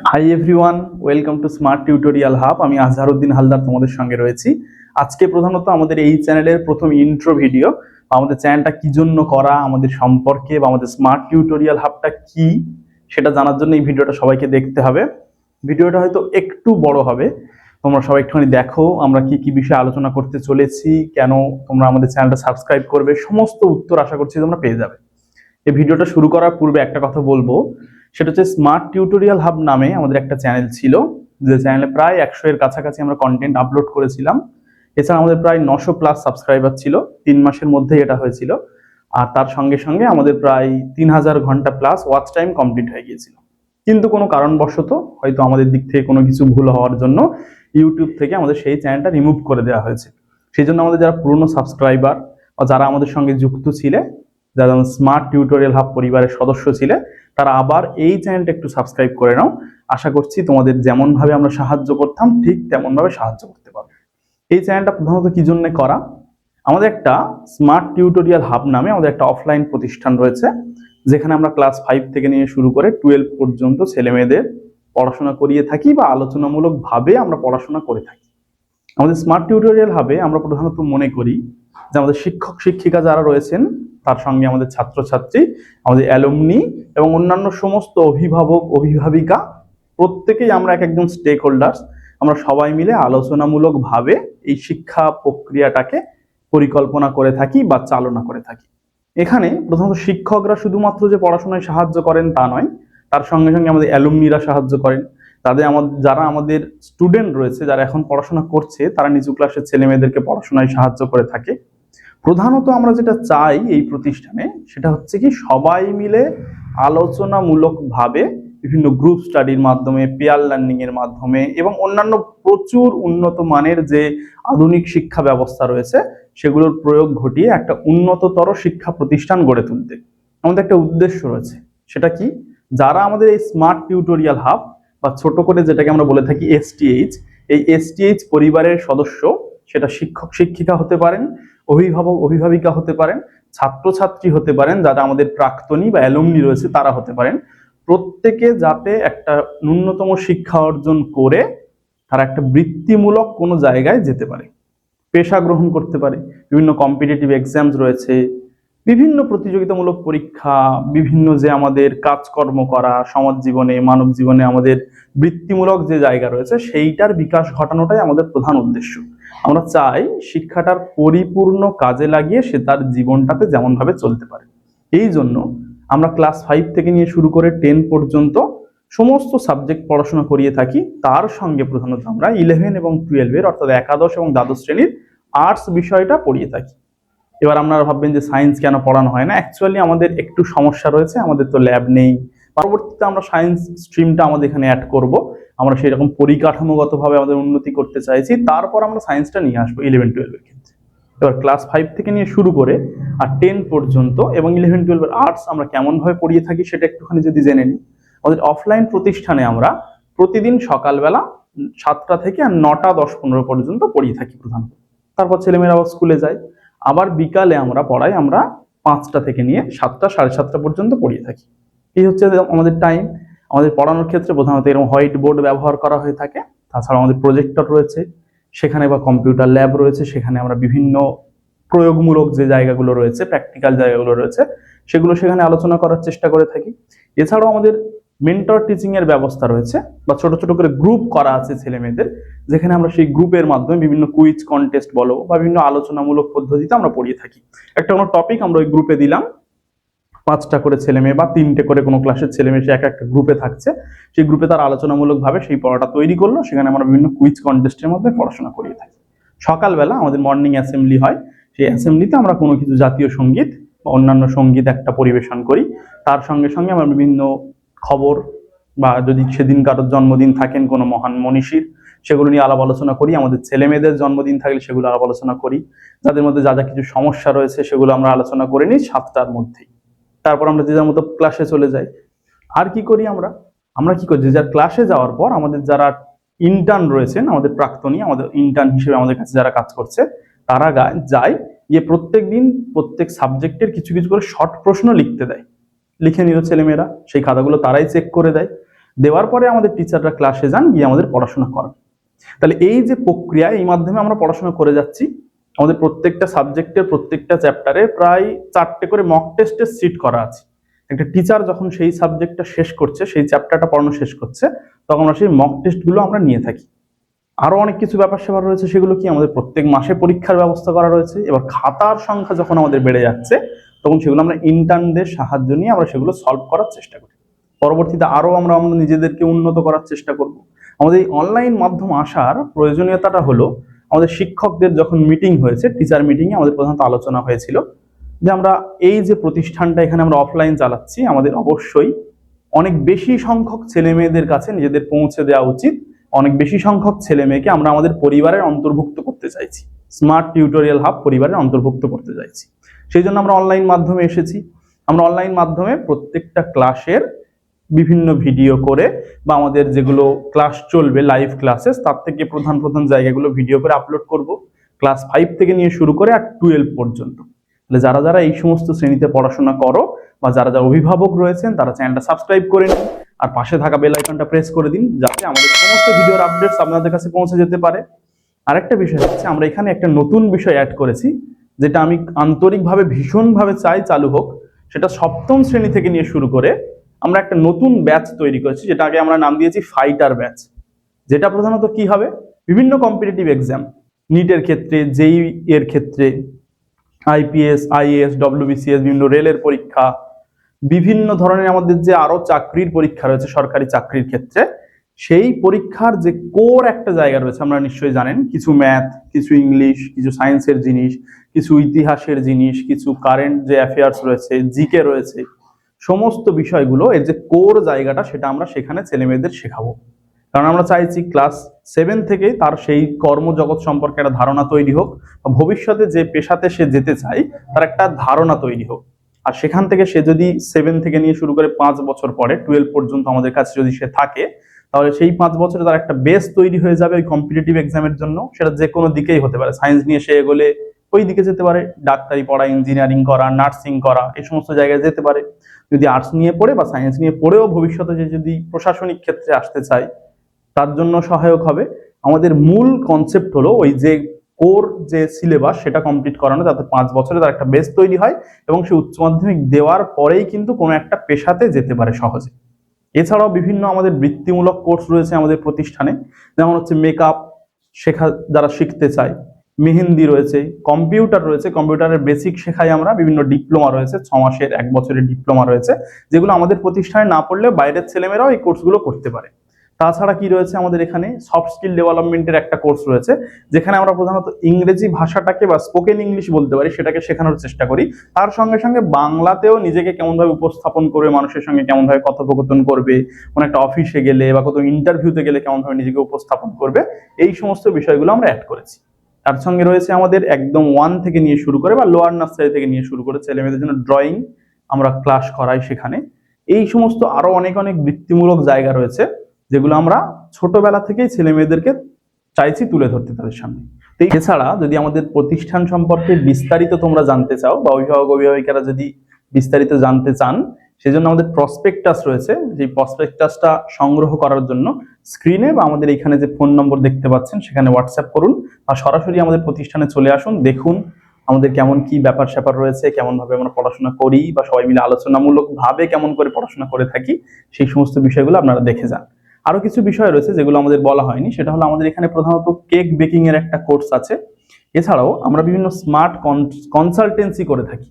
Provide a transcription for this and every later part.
Hi everyone, welcome to smart tutorial hub. আমি আজহারউদ্দিন হালদার তোমাদের সঙ্গে রয়েছি। আজকে প্রধানত আমাদের এই চ্যানেলের প্রথম ইন্ট্রো ভিডিও, আমাদের চ্যানেলটা কি জন্য করা, আমাদের সম্পর্কে বা আমাদের স্মার্ট টিউটোরিয়াল হাবটা কি সেটা জানার জন্য এই ভিডিওটা সবাইকে দেখতে হবে। ভিডিওটা হয়তো একটু বড় হবে, তোমরা সবাই একটুখানি দেখো আমরা কি কি বিষয়ে আলোচনা করতে চলেছি, কেন তোমরা আমাদের চ্যানেলটা সাবস্ক্রাইব করবে, সমস্ত উত্তর আশা করছি তোমরা পেয়ে যাবে। এই ভিডিওটা শুরু করার পূর্বে একটা কথা বলবো, সেটা হচ্ছে স্মার্ট টিউটোরিয়াল হাব নামে আমাদের একটা চ্যানেল ছিল, যে চ্যানেলে প্রায় 100 এর কাছাকাছি আমরা কন্টেন্ট আপলোড করেছিলাম। এছাড়া আমাদের প্রায় 900 প্লাস সাবস্ক্রাইবার ছিল, 3 মাসের মধ্যেই এটা হয়েছিল। আর তার সঙ্গে সঙ্গে আমাদের প্রায় 3000 ঘন্টা প্লাস ওয়াচ টাইম কমপ্লিট হয়ে গিয়েছিল। কিন্তু কোনো কারণবশত, হয়তো আমাদের দিক থেকে কোনো কিছু ভুল হওয়ার জন্য ইউটিউব থেকে আমাদের সেই চ্যানেলটা রিমুভ করে দেওয়া হয়েছে। সেই জন্য আমাদের যারা পুরনো সাবস্ক্রাইবার বা যারা আমাদের সঙ্গে যুক্ত ছিলে, যারা স্মার্ট টিউটোরিয়াল হাব পরিবারের সদস্য ছিলে, তারা আবার এই চ্যানেলটা একটু সাবস্ক্রাইব করে নাও। আশা করছি তোমাদের যেমন ভাবে আমরা সাহায্য করতাম ঠিক তেমন ভাবে সাহায্য করতে পারবো। এই চ্যানেলটা প্রধানত কি জন্য করা, আমাদের একটা স্মার্ট টিউটোরিয়াল হাব নামে আমাদের একটা অফলাইন প্রতিষ্ঠান রয়েছে, যেখানে আমরা ক্লাস 5 থেকে নিয়ে শুরু করে 12 পর্যন্ত ছেলে মেয়েদের পড়াশোনা করিয়ে থাকি বা আলোচনামূলক ভাবে আমরা পড়াশোনা করে থাকি। আমাদের স্মার্ট টিউটোরিয়াল হাবে আমরা প্রধানত মনে করি যে আমাদের শিক্ষক শিক্ষিকা যারা রয়েছেন, তার সঙ্গে আমাদের ছাত্রছাত্রী, আমাদের অ্যালুমনি এবং অন্যান্য সমস্ত অভিভাবক অভিভাবিকা, প্রত্যেকেই আমরা একজন স্টেক হোল্ডার্স। আমরা সবাই মিলে আলোচনামূলক ভাবে এই শিক্ষা প্রক্রিয়াটাকে পরিকল্পনা করে থাকি বা চালনা করে থাকি। এখানে প্রথমত শিক্ষকরা শুধুমাত্র যে পড়াশোনায় সাহায্য করেন তা নয়, তার সঙ্গে সঙ্গে আমাদের অ্যালুমনিরা সাহায্য করেন। যারা আমাদের স্টুডেন্ট রয়েছে, যারা এখন পড়াশোনা করছে, তারা নিচু ক্লাসের ছেলে মেয়েদেরকে পড়াশোনায় সাহায্য করে থাকে। প্রধানত আমরা যেটা চাই এই প্রতিষ্ঠানে, সেটা হচ্ছে কি সবাই মিলে আলোচনামূলক ভাবে বিভিন্ন গ্রুপ স্টাডির মাধ্যমে, পেয়ার লার্নিং এর মাধ্যমে এবং অন্যান্য প্রচুর উন্নত মানের যে আধুনিক শিক্ষা ব্যবস্থা রয়েছে সেগুলোর প্রয়োগ ঘটিয়ে একটা উন্নততর শিক্ষা প্রতিষ্ঠান গড়ে তুলতে আমাদের একটা উদ্দেশ্য রয়েছে। সেটা কি, যারা আমাদের এই স্মার্ট টিউটোরিয়াল হাব বা ছোট করে যেটাকে আমরা বলে থাকি এসটিএইচ, এই এসটিএইচ পরিবারের সদস্য, সেটা শিক্ষক শিক্ষিকা হতে পারেন, অভিভাবক অভিভাবিকা হতে পারেন, ছাত্রছাত্রী হতে পারেন, যারা আমাদের প্রাক্তনী বা অ্যালুমনি রয়েছে তারা হতে পারেন, প্রত্যেকে যাতে একটা ন্যূনতম শিক্ষা অর্জন করে তারা একটা বৃত্তিমূলক কোনো জায়গায় যেতে পারে, পেশা গ্রহণ করতে পারে। বিভিন্ন কম্পিটিটিভ এক্সামস রয়েছে, বিভিন্ন প্রতিযোগিতামূলক পরীক্ষা, বিভিন্ন যে আমাদের কাজকর্ম করা, সমাজ জীবনে মানব জীবনে আমাদের বৃত্তিমূলক যে জায়গা রয়েছে সেইটার বিকাশ ঘটানোটাই আমাদের প্রধান উদ্দেশ্য। আমরা চাই শিক্ষাটার পরিপূর্ণ কাজে লাগিয়ে সে তার জীবনটাতে যেমন ভাবে চলতে পারে। এই জন্য আমরা ক্লাস 5 থেকে নিয়ে শুরু করে 10 পর্যন্ত সমস্ত সাবজেক্ট পড়াশোনা করিয়ে থাকি। তার সঙ্গে প্রধানত আমরা 11 এবং 12 অর্থাৎ একাদশ এবং দ্বাদশ শ্রেণীর আর্টস বিষয়টা পড়িয়ে থাকি। এবার আপনারা ভাববেন যে সায়েন্স কেন পড়ানো হয় না। অ্যাকচুয়ালি আমাদের একটু সমস্যা রয়েছে, আমাদের তো ল্যাব নেই। পরবর্তীতে আমরা সায়েন্স স্ট্রিমটা আমাদের এখানে অ্যাড করব। আমরা সেই রকম পরিকাঠামোগতভাবে আমাদের উন্নতি করতে চাইছি, তারপর আমরা সায়েন্সটা নিয়ে আসবো 11-12 এর ক্ষেত্রে। এবার ক্লাস 5 থেকে নিয়ে শুরু করে আর 10 পর্যন্ত এবং 11-12 এর আর্টস আমরা কেমন ভাবে পড়িয়ে থাকি সেটা একটুখানি যদি জেনে নিই। আমাদের অফলাইন প্রতিষ্ঠানে আমরা প্রতিদিন সকালবেলা 7টা থেকে আর 9টা 10-15 পর্যন্ত পড়িয়ে থাকি প্রধানত। তারপর ছেলেমেয়েরা স্কুলে যায়। আবার বিকালে আমরা পড়াই, আমরা 5টা থেকে নিয়ে 7টা 7:30 পর্যন্ত পড়িয়ে থাকি। এই হচ্ছে আমাদের টাইম। আমাদের পড়ানোর ক্ষেত্রে প্রধানত এরকম হোয়াইট বোর্ড ব্যবহার করা হয়ে থাকে। তাছাড়া আমাদের প্রজেক্টর রয়েছে সেখানে, বা কম্পিউটার ল্যাব রয়েছে সেখানে। আমরা বিভিন্ন প্রয়োগমূলক যে জায়গাগুলো রয়েছে, প্র্যাকটিক্যাল জায়গাগুলো রয়েছে, সেগুলো সেখানে আলোচনা করার চেষ্টা করে থাকি। এছাড়াও আমাদের মেন্টর টিচিং এর ব্যবস্থা রয়েছে, বা ছোট ছোট করে গ্রুপ করা আছে ছেলে মেয়েদের, যেখানে আমরা সেই গ্রুপের মাধ্যমে বিভিন্ন কুইজ কন্টেস্ট বলো বা বিভিন্ন আলোচনামূলক পদ্ধতিতে আমরা পড়িয়ে থাকি। একটা কোনো টপিক আমরা ওই গ্রুপে দিলাম, 5টা করে ছেলে মেয়ে বা 3টে করে কোনো ক্লাসের ছেলে মেয়ে সে একটা গ্রুপে থাকছে, সেই গ্রুপে তার আলোচনামূলক ভাবে সেই পড়াটা তৈরি করলো, সেখানে আমরা বিভিন্ন কুইজ কন্টেস্টের মধ্যে পড়াশোনা করিয়ে থাকি। সকালবেলা আমাদের মর্নিং অ্যাসেম্বলি হয়, সেই অ্যাসেম্বলিতে আমরা কোনো কিছু জাতীয় সঙ্গীত বা অন্যান্য সঙ্গীত একটা পরিবেশন করি। তার সঙ্গে সঙ্গে আমরা বিভিন্ন খবর, বা যদি সেদিন কারোর জন্মদিন থাকেন কোনো মহান মনীষীর, সেগুলো নিয়ে আলাপ আলোচনা করি। আমাদের ছেলে মেয়েদের জন্মদিন থাকলে সেগুলো আলাপ আলোচনা করি। যাদের মধ্যে যা যা কিছু সমস্যা রয়েছে সেগুলো আমরা আলোচনা করে নিই 7টার মধ্যেই। তারপর আমরা যে যার মতো ক্লাসে চলে যাই। আর কি করি আমরা, কি করি, যে যার ক্লাসে যাওয়ার পর আমাদের যারা ইন্টার্ন রয়েছেন, আমাদের প্রাক্তনী, আমাদের ইন্টার্ন হিসেবে আমাদের কাছে যারা কাজ করছে, তারা যায় গিয়ে প্রত্যেক দিন প্রত্যেক সাবজেক্টের কিছু কিছু করে শর্ট প্রশ্ন লিখতে দেয়। লিখে নিল ছেলেমেয়েরা, সেই খাতাগুলো তারাই চেক করে দেয়। দেওয়ার পরে আমাদের টিচাররা ক্লাসে যান, গিয়ে আমাদের পড়াশোনা করান। তাহলে এই যে প্রক্রিয়া, এই মাধ্যমে আমরা পড়াশোনা করে যাচ্ছি। আমাদের প্রত্যেকটা সাবজেক্টের প্রত্যেকটা চ্যাপ্টারে প্রায় 4টে করে মক টেস্টের সিট করা আছে। একটা টিচার যখন সেই সাবজেক্টটা শেষ করছে, সেই চ্যাপ্টারটা পড়ানো শেষ করছে, তখন আমরা সেই মক টেস্টগুলো আমরা নিয়ে থাকি। আরো অনেক কিছু ব্যাপার স্যাপার রয়েছে, সেগুলো কি আমাদের প্রত্যেক মাসে পরীক্ষার ব্যবস্থা করা রয়েছে। এবার খাতার সংখ্যা যখন আমাদের বেড়ে যাচ্ছে, তখন সেগুলো আমরা ইন্টার্নদের সাহায্য নিয়ে আমরা সেগুলো সলভ করার চেষ্টা করি। পরবর্তীতে আরো আমরা নিজেদেরকে উন্নত করার চেষ্টা করব। আমাদের এই অনলাইন মাধ্যম আসার প্রয়োজনীয়তাটা হলো, আমাদের শিক্ষকদের যখন মিটিং হয়েছে, টিচার মিটিংয়ে আমাদের প্রধানত আলোচনা হয়েছিল যে আমরা এই যে প্রতিষ্ঠানটা এখানে আমরা অফলাইন চালাচ্ছি, আমাদের অবশ্যই অনেক বেশি সংখ্যক ছেলে মেয়েদের কাছে নিজেদের পৌঁছে দেওয়া উচিত। অনেক বেশি সংখ্যক ছেলে মেয়েকে আমরা আমাদের পরিবারের অন্তর্ভুক্ত করতে চাইছি, স্মার্ট টিউটোরিয়াল হাব পরিবারের অন্তর্ভুক্ত করতে চাইছি। সেই জন্য আমরা অনলাইন মাধ্যমে এসেছি। আমরা অনলাইন মাধ্যমে প্রত্যেকটা ক্লাসের বিভিন্ন ভিডিও করে, বা আমাদের যেগুলো ক্লাস চলবে লাইভ ক্লাসেস, তার থেকে প্রধান প্রধান জায়গাগুলো ভিডিও করে আপলোড করব, ক্লাস 5 থেকে নিয়ে শুরু করে আর 12 পর্যন্ত। তাহলে যারা যারা এই সমস্ত শ্রেণীতে পড়াশোনা করো, বা যারা যারা অভিভাবক রয়েছেন, তারা চ্যানেলটা সাবস্ক্রাইব করে নিন, আর পাশে থাকা বেল আইকনটা প্রেস করে দিন, যাতে আমাদের সমস্ত ভিডিওর আপডেটস আপনাদের কাছে পৌঁছে যেতে পারে। আরেকটা বিষয় হচ্ছে, আমরা এখানে একটা নতুন বিষয় অ্যাড করেছি, যেটা আমি আন্তরিকভাবে ভীষণভাবে চাই চালু হোক। সেটা 7ম শ্রেণী থেকে নিয়ে শুরু করে আমরা একটা নতুন ব্যাচ তৈরি করেছি, যেটা আগে আমরা নাম দিয়েছি ফাইটার ব্যাচ। যেটা প্রধানত কি হবে, বিভিন্ন কম্পিটিটিভ এক্সাম, নিটের ক্ষেত্রে, জেই এর ক্ষেত্রে, আইপিএস, আইএএস, ডব্লিউবিসিএস, বিভিন্ন রেলের পরীক্ষা, বিভিন্ন ধরনের আমাদের যে আরো চাকরির পরীক্ষা রয়েছে সরকারি চাকরির ক্ষেত্রে, সেই পরীক্ষার যে কোর একটা জায়গা রয়েছে, আমরা নিশ্চয়ই জানেন, কিছু ম্যাথ, কিছু ইংলিশ, কিছু সায়েন্সের জিনিস, কিছু ইতিহাসের জিনিস, কিছু কারেন্ট যে অ্যাফেয়ার্স রয়েছে, জিকে রয়েছে, সমস্ত বিষয়গুলো এর যে কোর জায়গাটা, সেটা আমরা সেখানে ছেলে মেয়েদের শেখাবো। কারণ আমরা চাইছি ক্লাস 7 থেকেই তার সেই কর্মজগৎ সম্পর্কে একটা ধারণা তৈরি হোক, বা ভবিষ্যতে যে পেশাতে সে যেতে চায় তার একটা ধারণা তৈরি হোক। আর সেখান থেকে সে যদি 7 থেকে নিয়ে শুরু করে 5 বছর পরে 12 পর্যন্ত আমাদের কাছে যদি সে থাকে, তাহলে সেই 5 বছরে তার একটা বেস তৈরি হয়ে যাবে ওই কম্পিটিটিভ এক্সামের জন্য। সেটা যে কোনো দিকেই হতে পারে, সায়েন্স নিয়ে সে এগোলে ওই দিকে যেতে পারে, ডাক্তারি পড়া, ইঞ্জিনিয়ারিং করা, নার্সিং করা, এই সমস্ত জায়গায় যেতে পারে। যদি আর্টস নিয়ে পড়ে বা সায়েন্স নিয়ে পড়েও ভবিষ্যতে যে যদি প্রশাসনিক ক্ষেত্রে আসতে চায়, তার জন্য সহায়ক হবে। আমাদের মূল কনসেপ্ট হলো ওই যে কোর যে সিলেবাস, সেটা কমপ্লিট করানো, যাতে 5 বছরে তার একটা বেস তৈরি হয় এবং সে উচ্চ মাধ্যমিক দেওয়ার পরেই কিন্তু কোনো একটা পেশাতে যেতে পারে সহজে। এছাড়াও বিভিন্ন আমাদের বৃত্তিমূলক কোর্স রয়েছে আমাদের প্রতিষ্ঠানে, যেমন হচ্ছে মেকআপ শেখা যারা শিখতে চায়, মেহেন্দি রয়েছে, কম্পিউটার রয়েছে, কম্পিউটারের বেসিক শেখাই আমরা, বিভিন্ন ডিপ্লোমা রয়েছে, 6 মাসের 1 বছরের ডিপ্লোমা রয়েছে, যেগুলো আমাদের প্রতিষ্ঠানে না পড়লে বাইরের ছেলেমেয়েরাও এই কোর্সগুলো করতে পারে। তাছাড়া কি রয়েছে আমাদের এখানে, সফট স্কিল ডেভেলপমেন্টের একটা কোর্স রয়েছে, যেখানে আমরা প্রধানত ইংরেজি ভাষাটাকে বা স্পোকেন ইংলিশ বলতে পারি সেটাকে শেখানোর চেষ্টা করি। তার সঙ্গে সঙ্গে বাংলাতেও নিজেকে কেমনভাবে উপস্থাপন করবে, মানুষের সঙ্গে কেমনভাবে কথোপকথন করবে, কোনো একটা অফিসে গেলে বা কত ইন্টারভিউতে গেলে কেমনভাবে নিজেকে উপস্থাপন করবে, এই সমস্ত বিষয়গুলো আমরা অ্যাড করেছি। তার সঙ্গে রয়েছে আমাদের একদম 1 থেকে নিয়ে শুরু করে বা লোয়ার নার্সারি থেকে নিয়ে শুরু করে ছেলে মেয়েদের জন্য ড্রয়িং আমরা ক্লাস করাই সেখানে। এই সমস্ত আরো অনেক অনেক বৃত্তিমূলক জায়গা রয়েছে, যেগুলো আমরা ছোটবেলা থেকেই ছেলে মেয়েদেরকে চাইছি তুলে ধরতে তাদের সামনে। তো এছাড়া যদি আমাদের প্রতিষ্ঠান সম্পর্কে বিস্তারিত তোমরা জানতে চাও, বা অভিভাবক অভিভাবিকারা যদি বিস্তারিত জানতে চান, সেজন্য আমাদের প্রসপেক্টাস রয়েছে। যে প্রসপেক্টাসটা সংগ্রহ করার জন্য স্ক্রিনে বা আমাদের এখানে যে ফোন নম্বর দেখতে পাচ্ছেন, সেখানে হোয়াটসঅ্যাপ করুন, আর সরাসরি আমাদের প্রতিষ্ঠানে চলে আসুন, দেখুন আমাদের কেমন কি ব্যাপার স্যাপার রয়েছে, কেমন ভাবে আমরা পড়াশোনা করি, বা সবাই মিলে আলোচনামূলক ভাবে কেমন করে পড়াশোনা করে থাকি, সেই সমস্ত বিষয়গুলো আপনারা দেখে যান। আরো কিছু বিষয় রয়েছে যেগুলো আমাদের বলা হয়নি, সেটা হলো আমাদের এখানে প্রধানত কেক বেকিং এর একটা কোর্স আছে। এছাড়াও আমরা বিভিন্ন স্মার্ট কনসালটেন্সি করে থাকি,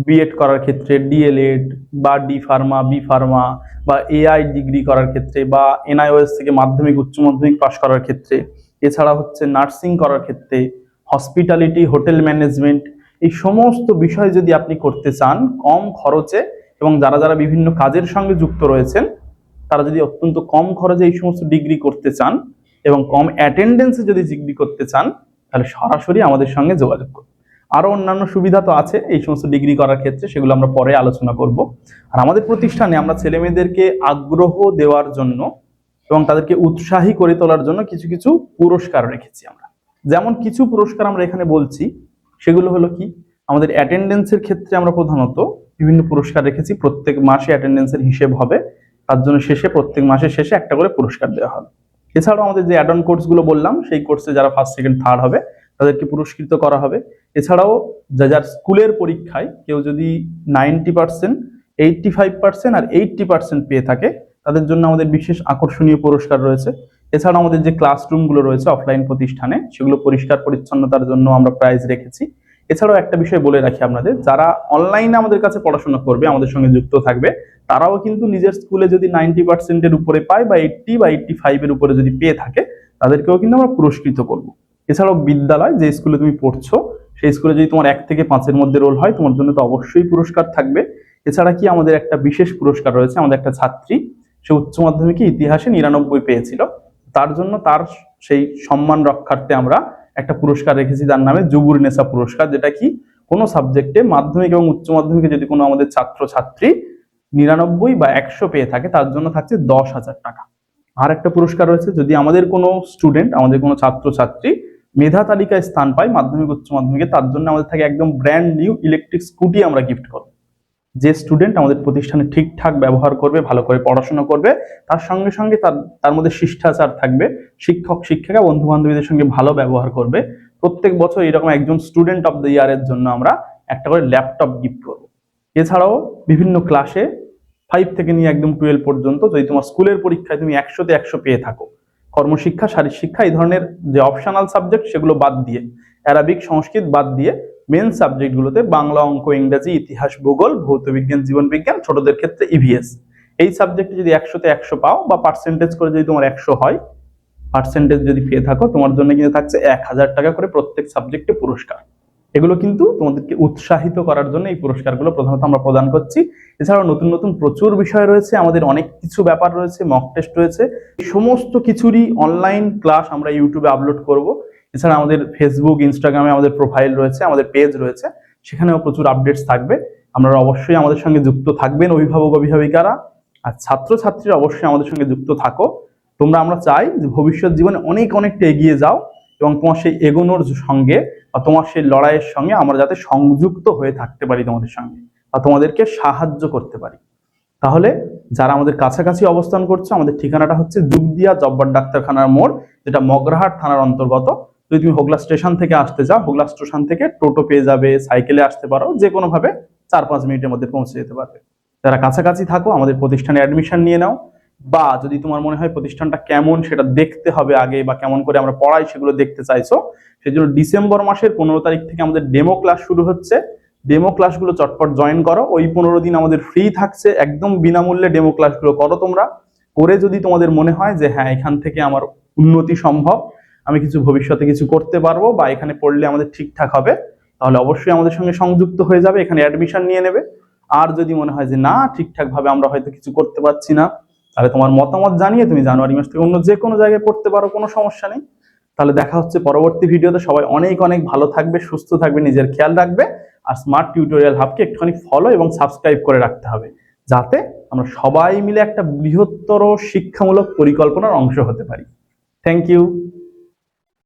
বিএড করার ক্ষেত্রে, ডিএলএড বা ডি ফার্মা, বি ফার্মা, বা এআই ডিগ্রি করার ক্ষেত্রে, বা এনআইওএস থেকে মাধ্যমিক উচ্চ মাধ্যমিক পাশ করার ক্ষেত্রে, এছাড়া হচ্ছে নার্সিং করার ক্ষেত্রে, হসপিটালিটি, হোটেল ম্যানেজমেন্ট, এই সমস্ত বিষয় যদি আপনি করতে চান কম খরচে, এবং যারা যারা বিভিন্ন কাজের সঙ্গে যুক্ত রয়েছেন তারা যদি অত্যন্ত কম খরচে এই সমস্ত ডিগ্রি করতে চান এবং কম অ্যাটেন্ডেন্সে যদি ডিগ্রি করতে চান, তাহলে সরাসরি আমাদের সঙ্গে যোগাযোগ করুন। আরো অন্যান্য সুবিধা তো আছে এই সমস্ত ডিগ্রি করার ক্ষেত্রে, সেগুলো আমরা পরে আলোচনা করব। আর আমাদের প্রতিষ্ঠানে আমরা ছেলে মেয়েদেরকে আগ্রহ দেওয়ার জন্য এবং তাদেরকে উৎসাহী করে তোলার জন্য কিছু কিছু পুরস্কার রেখেছি আমরা। যেমন কিছু পুরস্কার আমরা এখানে বলছি, সেগুলো হলো কি, আমাদের অ্যাটেন্ডেন্সের ক্ষেত্রে আমরা প্রধানত বিভিন্ন পুরস্কার রেখেছি। প্রত্যেক মাসে অ্যাটেন্ডেন্সের হিসেব হবে, তার জন্য শেষে প্রত্যেক মাসের শেষে একটা করে পুরস্কার দেওয়া হবে। এছাড়াও আমাদের যে অ্যাড অন কোর্সগুলো বললাম, সেই কোর্সে যারা ফার্স্ট সেকেন্ড থার্ড হবে তাদেরকে পুরস্কৃত করা হবে। এছাড়াও যার স্কুলের পরীক্ষায় কেউ যদি 90%, 85% আর 80% পেয়ে থাকে তাদের জন্য আমাদের বিশেষ আকর্ষণীয় পুরস্কার রয়েছে। এছাড়াও আমাদের যে ক্লাসরুমগুলো রয়েছে অফলাইন প্রতিষ্ঠানে, সেগুলো পরিষ্কার পরিচ্ছন্নতার জন্য আমরা প্রাইজ রেখেছি। এছাড়াও একটা বিষয় বলে রাখি আপনাদের, যারা অনলাইনে আমাদের কাছে পড়াশোনা করবে, আমাদের সঙ্গে যুক্ত থাকবে, তারাও কিন্তু নিজের স্কুলে যদি 90%-এর উপরে পায় বা 80 বা 85-এর উপরে যদি পেয়ে থাকে, তাদেরকেও কিন্তু আমরা পুরস্কৃত করব। এছাড়াও বিদ্যালয়, যে স্কুলে তুমি পড়ছো সেই স্কুলে যদি তোমার 1 থেকে 5-এর মধ্যে রোল হয়, তোমার জন্য তো অবশ্যই পুরস্কার থাকবে। এছাড়া কি আমাদের একটা বিশেষ পুরস্কার রয়েছে, আমাদের একটা ছাত্রী, সে উচ্চ মাধ্যমিকে ইতিহাসে 99 পেয়েছিল, তার জন্য তার সেই সম্মান রক্ষার্থে আমরা একটা পুরস্কার রেখেছি, তার নামে জুবুরনেসা পুরস্কার, যেটা কি কোনো সাবজেক্টে মাধ্যমিক এবং উচ্চ মাধ্যমিকে যদি কোনো আমাদের ছাত্র ছাত্রী 99 বা 100 পেয়ে থাকে, তার জন্য থাকছে 10,000 টাকা। আর একটা পুরস্কার রয়েছে, যদি আমাদের কোনো স্টুডেন্ট, আমাদের কোনো ছাত্র ছাত্রী মেধা তালিকায় স্থান পায় মাধ্যমিক উচ্চ মাধ্যমিকে, তার জন্য আমাদের থাকে একদম ব্র্যান্ড নিউ ইলেকট্রিক স্কুটি আমরা গিফট করব। যে স্টুডেন্ট আমাদের প্রতিষ্ঠানে ঠিকঠাক ব্যবহার করবে, ভালো করে পড়াশোনা করবে, তার সঙ্গে সঙ্গে তার মধ্যে শিষ্টাচার থাকবে, শিক্ষক শিক্ষিকা বন্ধু বান্ধবীদের সঙ্গে ভালো ব্যবহার করবে, প্রত্যেক বছর এরকম একজন স্টুডেন্ট অফ দ্য ইয়ারের জন্য আমরা একটা করে ল্যাপটপ গিফট করব। এছাড়াও বিভিন্ন ক্লাসে 5 থেকে নিয়ে একদম 12 পর্যন্ত যদি তোমার স্কুলের পরীক্ষায় তুমি 100-তে 100 পেয়ে থাকো, কর্মশিক্ষা, শারীর শিক্ষা, এই ধরনের যে অপশনাল সাবজেক্ট সেগুলো বাদ দিয়ে, অ্যারাবিক, সংস্কৃত বাদ দিয়ে মেন সাবজেক্টগুলোতে বাংলা, অঙ্ক, ইংরেজি, ইতিহাস, ভূগোল, ভৌত বিজ্ঞান, জীবন বিজ্ঞান, ছোটদের ক্ষেত্রে ইভিএস, এই সাবজেক্টে যদি 100-তে 100 পাও বা পার্সেন্টেজ করে যদি তোমার 100 হয়, পার্সেন্টেজ যদি পেয়ে থাকো, তোমার জন্য কিন্তু থাকছে 1000 টাকা করে প্রত্যেক সাবজেক্টে পুরস্কার। এগুলো কিন্তু তোমাদেরকে উৎসাহিত করার জন্য এই পুরস্কারগুলো প্রধানত আমরা প্রদান করছি। এছাড়াও নতুন নতুন প্রচুর বিষয় রয়েছে, আমাদের অনেক কিছু ব্যাপার রয়েছে, মক টেস্ট রয়েছে, সমস্ত কিছুরই অনলাইন ক্লাস আমরা ইউটিউবে আপলোড করব। এছাড়া আমাদের ফেসবুক, ইনস্টাগ্রামে আমাদের প্রোফাইল রয়েছে, আমাদের পেজ রয়েছে, সেখানেও প্রচুর আপডেটস থাকবে। আপনারা অবশ্যই আমাদের সঙ্গে যুক্ত থাকবেন, অভিভাবক অভিভাবিকারা আর ছাত্রছাত্রীরা অবশ্যই আমাদের সঙ্গে যুক্ত থাকো। আমরা চাই যে ভবিষ্যৎ জীবনে অনেক অনেকটা এগিয়ে যাও এবং তোমার সেই এগোনোর সঙ্গে বা তোমার সেই লড়াইয়ের সঙ্গে আমরা যাতে সংযুক্ত হয়ে থাকতে পারি তোমাদের সঙ্গে, বা তোমাদেরকে সাহায্য করতে পারি। তাহলে যারা আমাদের কাছাকাছি অবস্থান করছো, আমাদের ঠিকানাটা হচ্ছে দুগদিয়া জব্বার ডাক্তারখানার মোড়, যেটা মগরাহাট থানার অন্তর্গত। যদি তুমি হোগলা স্টেশন থেকে আসতে চাও, হোগলা স্টেশন থেকে টোটো পেয়ে যাবে, সাইকেলে আসতে পারো, যে কোনো ভাবে 4-5 মিনিটের মধ্যে পৌঁছে যেতে পারবে। যারা কাছাকাছি থাকো, আমাদের প্রতিষ্ঠানে অ্যাডমিশন নিয়ে নাও, বা যদি তোমার মনে হয় প্রতিষ্ঠানটা কেমন সেটা দেখতে হবে আগে, বা কেমন করে আমরা পড়াই সেগুলো দেখতে চাইছো, সেজন্য ডিসেম্বর মাসের 15 তারিখ থেকে আমাদের ডেমো ক্লাস শুরু হচ্ছে। ডেমো ক্লাসগুলো চটপট জয়েন করো, ওই 15 দিন আমাদের ফ্রি থাকছে, একদম বিনামূল্যে ডেমো ক্লাসগুলো করো তোমরা। করে যদি তোমাদের মনে হয় যে হ্যাঁ, এখান থেকে আমার উন্নতি সম্ভব, আমি কিছু ভবিষ্যতে কিছু করতে পারবো, বা এখানে পড়লে আমাদের ঠিকঠাক হবে, তাহলে অবশ্যই আমাদের সঙ্গে সংযুক্ত হয়ে যাবে, এখানে অ্যাডমিশন নিয়ে নেবে। আর যদি মনে হয় যে না, ঠিকঠাক ভাবে আমরা হয়তো কিছু করতে পারছি না, তাহলে তোমার মতামত জানিয়ে তুমি জানুয়ারি মাস থেকে অন্য যে কোনো জায়গায় পড়তে পারো, কোনো সমস্যা নেই। তাহলে দেখা হচ্ছে পরবর্তী ভিডিওতে। সবাই অনেক অনেক ভালো থাকবে, সুস্থ থাকবে, নিজের খেয়াল রাখবে। আর স্মার্ট টিউটোরিয়াল হাবকে একটুখানি ফলো এবং সাবস্ক্রাইব করে রাখতে হবে, যাতে আমরা সবাই মিলে একটা বৃহত্তর শিক্ষামূলক পরিকল্পনার অংশ হতে পারি। Thank you.